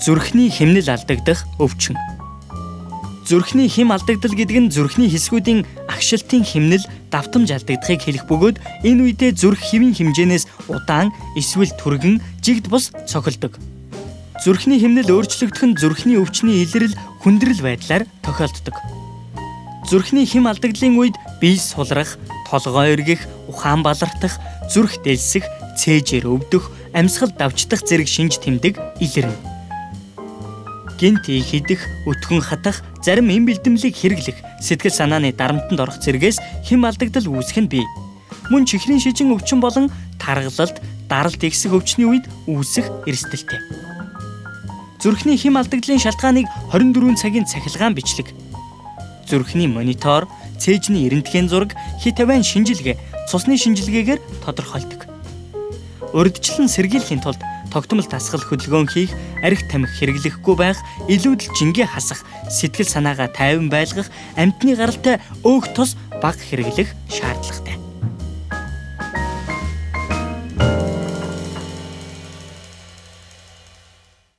Зүрхний хэмнэл алдагдах өвчин. Зүрхний хэм алдагдал гэдэг нь зүрхний хэсгүүдийн агшилтын хэмнэл давтамж алдагдахыг хэлэх бөгөөд энэ үедээ зүрх хэвийн хэмжээнээс удаан эсвэл түргэн жигд бус цохилдог. Зүрхний хэмнэл өөрчлөгдөх нь зүрхний өвчний илрэл хүндрэл байдлаар тохиолддог. Зүрхний хэм алдагдлын үед бие сулрах, толгой эргэх, ухаан балартах, зүрх дэлсэх, цээжээр өвдөх, амьсгал давчдах зэрэг шинж тэмдэг илэрнэ. Гинт хийдэх, өтгөн хатах, зарим эм бэлдэмлийг хэрэглэх, сэтгэл санааны дарамтанд орох зэрэгээс хэм алдагдал үүсэх нь бий. Мөн чихрийн шижин өвчин болон таргалалт, даралт ихсэх өвчний үед үүсэх эрсдэлтэй. Зүрхний хэм алдагдлын шалтгааныг 24 цагийн цахилгаан бичлэг. Зүрхний монитор, цээжний эрентген зураг, хит авайн шинжилгээ, цусны шинжилгээгээр тодорхойлдог. Урьдчилан сэргийлэхийн тулд тогтмол дасгал хөдөлгөөн хийх, архи тамхи хэрэглэхгүй байх, илүүдэл жингээ хасах, сэтгэл санаагаа тайван байлгах, амьтны гаралтай өөх тус баг хэрэглэх шаардлагатай.